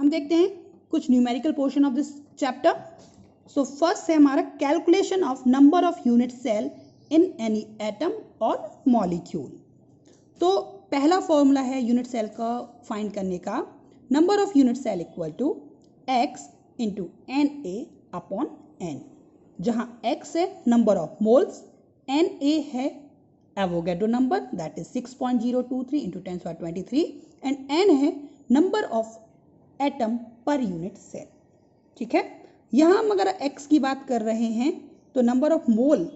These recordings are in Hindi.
हम देखते हैं कुछ numerical portion of this chapter. So first है हमारा calculation of number of unit cell in any atom और मॉलिक्यूल। तो पहला फॉर्मूला है यूनिट सेल का फाइंड करने का, number of unit cell equal to x into Na upon n, जहाँ x है नंबर ऑफ मोल्स, Na है Avogadro number that is 6.023 into 10⁻23 and n है number of atom per unit cell. ठीक है, यहाँ हम अगर x की बात कर रहे हैं तो नंबर ऑफ मोल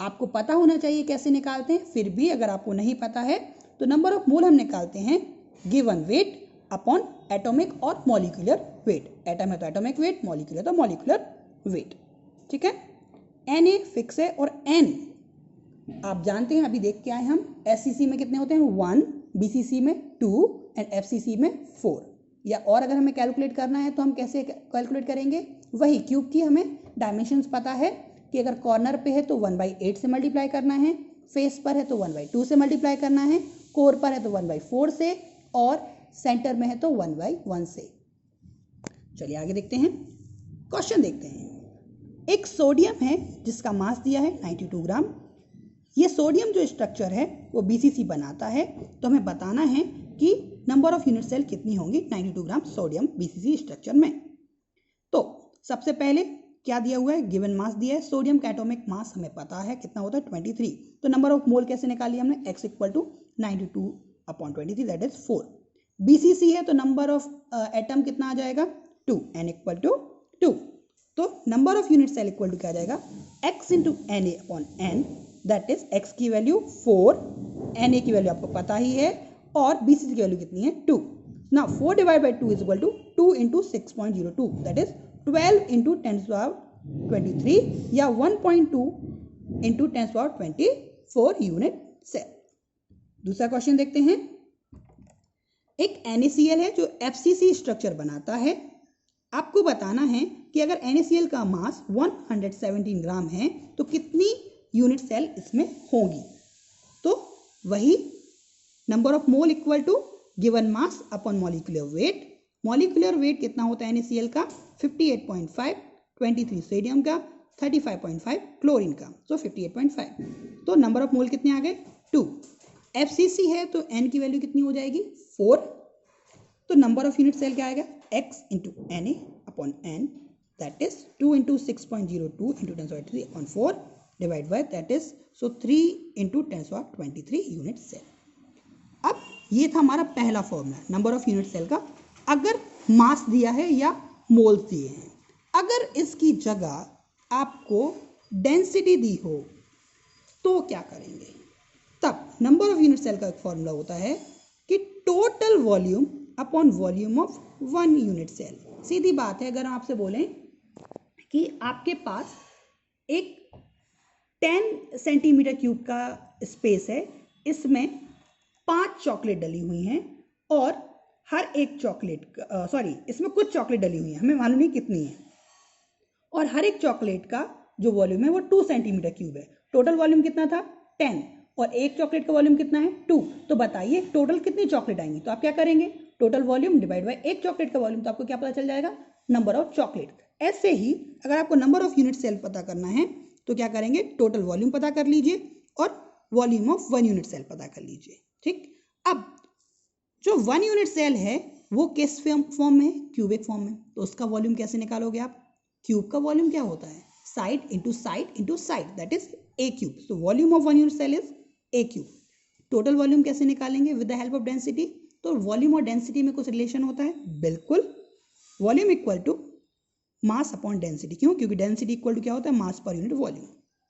आपको पता होना चाहिए कैसे निकालते हैं, फिर भी अगर आपको नहीं पता है तो नंबर ऑफ मोल हम निकालते हैं गिवन वेट अपॉन एटॉमिक और मॉलिक्यूलर वेट। एटम है तो एटॉमिक वेट, मॉलिक्यूलर तो मॉलिक्यूलर वेट। ठीक है, Na फिक्स है और n आप जानते हैं, अभी देख के आए हम, SCC में कितने होते हैं 1, BCC में 2 एंड FCC में 4। या और अगर हमें कैलकुलेट करना है तो हम कैसे कैलकुलेट करेंगे, वही क्यूब की हमें डायमेंशंस पता है कि अगर कॉर्नर पे है तो 1/8 से मल्टीप्लाई करना है, फेस पर है तो 1/2 से मल्टीप्लाई करना है, कोर पर है तो 1/4 से और सेंटर में है तो 1/1 से। चलिए आगे देखते हैं, क्वेश्चन देखते हैं। एक सोडियम है जिसका मास दिया है 92 ग्राम। ये सोडियम जो स्ट्रक्चर है वो BCC बनाता है, तो हमें बताना है कि नंबर ऑफ यूनिट सेल कितनी होंगी 92 ग्राम सोडियम BCC स्ट्रक्चर में। तो सबसे पहले क्या दिया हुआ है, गिवन मास दिया है, सोडियम का एटॉमिक मास हमें पता है कितना होता है 23। तो नंबर ऑफ मोल कैसे निकाली हमने, x equal to 92/23 that is 4। BCC है तो नंबर ऑफ एटम कितना आ जाएगा 2, n इक्वल टू 2। तो number of unit cell equal to क्या आ जाएगा x into Na upon n, that is x की वैल्यू 4, Na की वैल्यू आपको पता ही है और BCC की वैल्यू कितनी है 2। Now 4 divide by 2 is equal to 2 into 6.02 that is 12 into 10⁻23 या 1.2 इंटू 10⁻24 यूनिट सेल। दूसरा क्वेश्चन देखते हैं। एक NaCl है जो FCC स्ट्रक्चर बनाता है। आपको बताना है कि अगर NaCl का मास 117 ग्राम है तो कितनी यूनिट सेल इसमें होंगी। तो वही number of mole equal to given mass upon molecular weight. Molecular weight कितना होता है NaCl का 58.5, 23 सोडियम का, 35.5 क्लोरीन का, तो 58.5। तो नंबर ऑफ मोल कितने आ गए 2। FCC है तो n की वैल्यू कितनी हो जाएगी 4। तो नंबर ऑफ यूनिट सेल क्या आएगा x into Na upon n that is 2 into 6.02 into 10⁻3 upon 4 divide by that is 3 into 10⁻23 unit cell. अब ये था हमारा पहला formula number of unit cell का, अगर मास दिया है या मोल्स दिए हैं। अगर इसकी जगह आपको डेंसिटी दी हो तो क्या करेंगे, तब नंबर ऑफ यूनिट सेल का एक फॉर्मूला होता है कि total volume upon volume of 1 unit cell. सीधी बात है, अगर आपसे बोलें कि आपके पास एक 10 सेंटीमीटर क्यूब का स्पेस है, इसमें 5 चॉकलेट डली हुई हैं और हर एक चॉकलेट इसमें कुछ चॉकलेट डली हुई हैं, हमें मालूम नहीं कितनी है, और हर एक चॉकलेट का जो वॉल्यूम है वो 2 सेंटीमीटर क्यूब है। टोटल वॉल्यूम कितना था 10 और एक चॉकलेट का वॉल्यूम कितना है 2। तो बताइए टोटल कितनी चॉकलेट आएंगी। तो आप क्या करेंगे, टोटल वॉल्यूम डिवाइड बाय एक चॉकलेट का वॉल्यूम, तो आपको क्या पता चल जाएगा नंबर ऑफ चॉकलेट। ऐसे ही अगर आपको नंबर ऑफ यूनिट सेल पता करना है तो क्या करेंगे, टोटल वॉल्यूम पता कर लीजिए और वॉल्यूम ऑफ 1 यूनिट सेल पता कर लीजिए। ठीक, अब जो 1 यूनिट सेल है वो किस फॉर्म में है, क्यूबिक फॉर्म में, तो उसका वॉल्यूम कैसे निकालोगे आप। क्यूब का वॉल्यूम क्या होता है, side into side into side that is a cube. So volume of 1 unit cell is a cube. Total volume कैसे निकालेंगे, with the help of density. तो वॉल्यूम और डेंसिटी में कुछ रिलेशन होता है, बिल्कुल, volume equal to mass upon density. क्यों, क्योंकि डेंसिटी इक्वल टू क्या होता है मास पर यूनिट वॉल्यूम।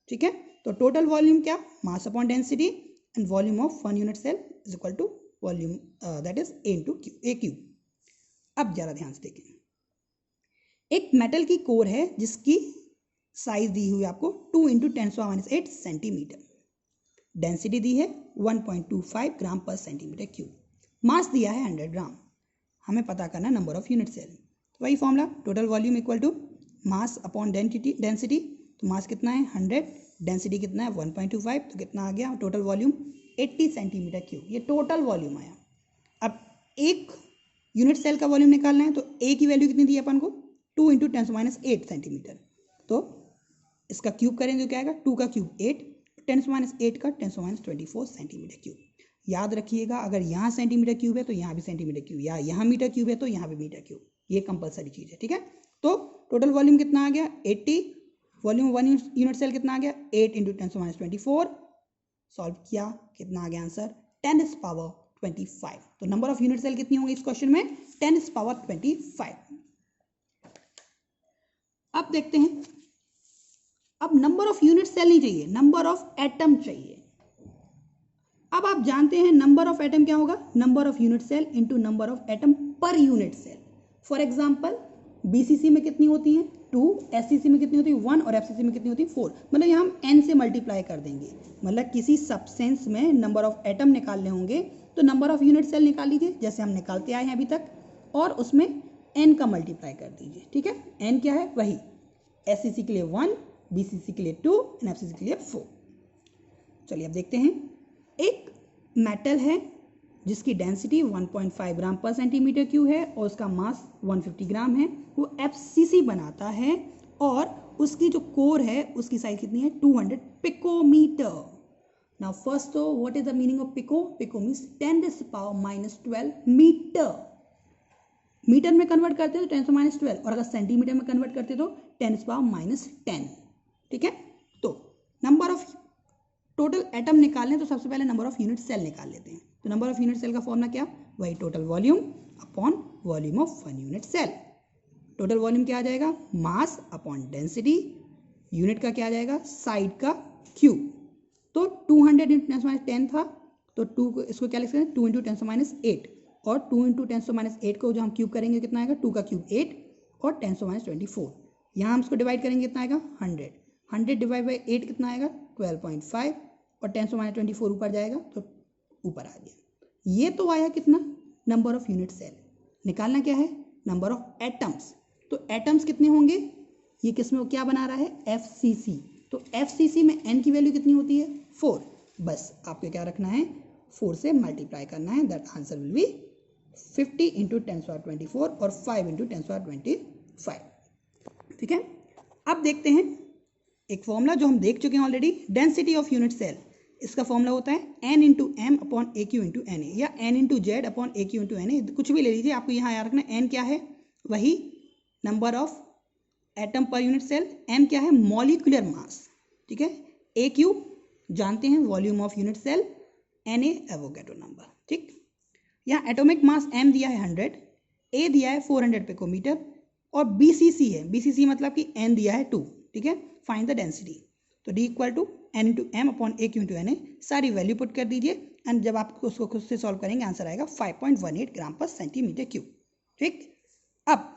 ठीक है, तो टोटल वॉल्यूम क्या, mass upon density and volume of 1 unit cell is equal to volume that is a into a cube. अब जरा ध्यान से देखें, एक मेटल की कोर है जिसकी साइज दी हुई आपको 2 इंटू 10⁻8 सेंटीमीटर, डेंसिटी दी है 1.25 ग्राम पर सेंटीमीटर क्यूब, मास दिया है 100 ग्राम। हमें पता करना है नंबर ऑफ यूनिट सेल। वही formula, total volume equal to mass upon density. तो मास कितना है 100, डेंसिटी कितना है 1.25, तो कितना आ गया टोटल वॉल्यूम 80 सेंटीमीटर क्यूब। ये टोटल वॉल्यूम आया। अब एक यूनिट सेल का वॉल्यूम निकालना है तो ए की वैल्यू कितनी दी है अपन को 2 इंटू 10⁻8 सेंटीमीटर। तो इसका क्यूब करें तो क्या आएगा 2 का क्यूब 8, 10⁻8 का 10⁻24 सेंटीमीटर क्यूब। याद रखिएगा अगर यहाँ सेंटीमीटर क्यूब है तो यहाँ भी सेंटीमीटर क्यूब, या यहाँ मीटर क्यूब है तो यहाँ भी मीटर क्यूब, ये कंपलसरी चीज़ है। ठीक है, तो टोटल वॉल्यूम कितना आ गया 80, वॉल्यूम 1 यूनिट सेल कितना आ गया 8 इंटू 10⁻24। सॉल्व किया कितना आ गया आंसर 10⁻25। तो नंबर ऑफ यूनिट सेल कितनी होंगी इस क्वेश्चन में 10⁻25। अब देखते हैं, अब नंबर ऑफ यूनिट सेल नहीं चाहिए, नंबर ऑफ एटम चाहिए। अब आप जानते हैं नंबर ऑफ एटम क्या होगा, number of unit cell into number of atom per unit cell. For example BCC में कितनी होती है 2, एससीसी में कितनी होती है 1 और एफसीसी में कितनी होती है 4। मतलब यहाँ हम n से मल्टीप्लाई कर देंगे, मतलब किसी सब्सटेंस में नंबर ऑफ एटम निकालने होंगे तो नंबर ऑफ यूनिट सेल निकाल लीजिए जैसे हम निकालते आए हैं अभी तक, और उसमें n का मल्टीप्लाई कर दीजिए। ठीक है, n क्या है वही एससीसी के लिए 1, बीसीसी के लिए 2 और एफसीसी के लिए 4। चलिए अब देखते हैं, एक मेटल है जिसकी डेंसिटी 1.5 ग्राम पर सेंटीमीटर क्यूब है और उसका मास 150 ग्राम है, वो एफसीसी बनाता है और उसकी जो कोर है उसकी साइज कितनी है 200 पिकोमीटर। नाउ फर्स्ट तो what is the meaning of pico, pico means 10⁻⁻12 metre. Metre में कन्वर्ट करते हैं तो 10⁻12 और अगर सेंटीमीटर में कन्वर्ट करते तो 10⁻10। ठीक है, तो नंबर ऑफ टोटल एटम निकालने तो सबसे पहले नंबर ऑफ यूनिट सेल निकाल लेते हैं। तो नंबर ऑफ यूनिट सेल का फॉर्मूला क्या, वही total volume upon volume of 1 unit cell. Total volume क्या आ जाएगा मास अपॉन डेंसिटी, यूनिट का क्या आ जाएगा साइड का क्यूब। तो 200 इंटू 10⁻10 था तो 2 को इसको क्या लिख सकते हैं 2 इंटू 10⁻8, और 2 इंटू 10⁻8 को जो हम क्यूब करेंगे कितना आएगा 2 का क्यूब 8 और 10⁻24। यहाँ हम इसको डिवाइड करेंगे कितना आएगा 100, 100 डिवाइड बाई 8 कितना आएगा 12.5 और 10⁻24 ऊपर जाएगा तो ऊपर आ गया। ये तो आया कितना नंबर ऑफ यूनिट सेल। निकालना क्या है नंबर ऑफ एटम्स। तो एटम्स कितने होंगे, ये किस में क्या बना रहा है एफसीसी, तो एफसीसी में n की वैल्यू कितनी होती है 4। बस आपको क्या रखना है 4 से मल्टीप्लाई करना है, that answer will be 50 into 10⁻24 और 5 इंटू 10⁻25। ठीक है, अब देखते हैं एक फॉर्मूला जो हम देख चुके हैं already, density of unit cell. इसका फॉर्मूला होता है n into M upon A cube into N A, या n into Z upon A cube into N A, कुछ भी ले लीजिए। आपको यहाँ याद रखना n क्या है वही number of atom per unit cell, m क्या है मॉलिक्यूलर मास। ठीक है, ए क्यू जानते हैं volume of unit cell, N A Avogadro number. ठीक, यहाँ एटॉमिक मास m दिया है 100, a दिया है 400 पिकोमीटर और BCC है, BCC मतलब कि n दिया है 2। ठीक है, फाइंड द डेंसिटी। तो D equal to n into M upon A cube into N A, सारी वैल्यू पुट कर दीजिए एंड जब आप उसको खुद से सॉल्व करेंगे आंसर आएगा 5.18 ग्राम पर सेंटीमीटर क्यूब। ठीक, अब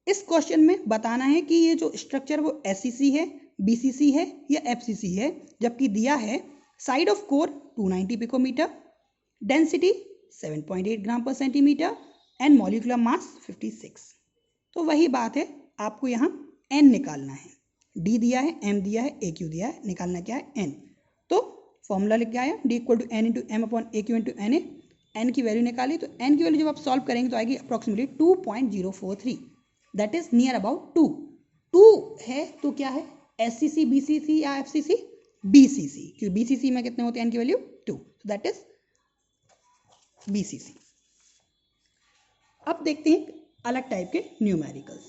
इस क्वेश्चन में बताना है कि ये जो स्ट्रक्चर वो SCC है, BCC है या FCC है, जबकि दिया है side of core 290 picometre, density 7.8 gram per centimetre and molecular mass 56। तो वही बात है, आपको यहाँ n निकालना है, d दिया है, m दिया है, a q दिया है, निकालना क्या है n। तो फॉर्मूला लिख के आया d equal to n into M upon A cube into N A, n की वैल्यू निकाली तो n की वैल्यू जब आप सॉल्व करेंगे तो आएगी approximately 2.043, that is near about 2। 2 है तो क्या है SCC BCC या FCC BCC, क्योंकि BCC में कितने होते हैं n की value 2, so that is BCC। अब देखते हैं अलग टाइप के न्यूमेरिकल्स।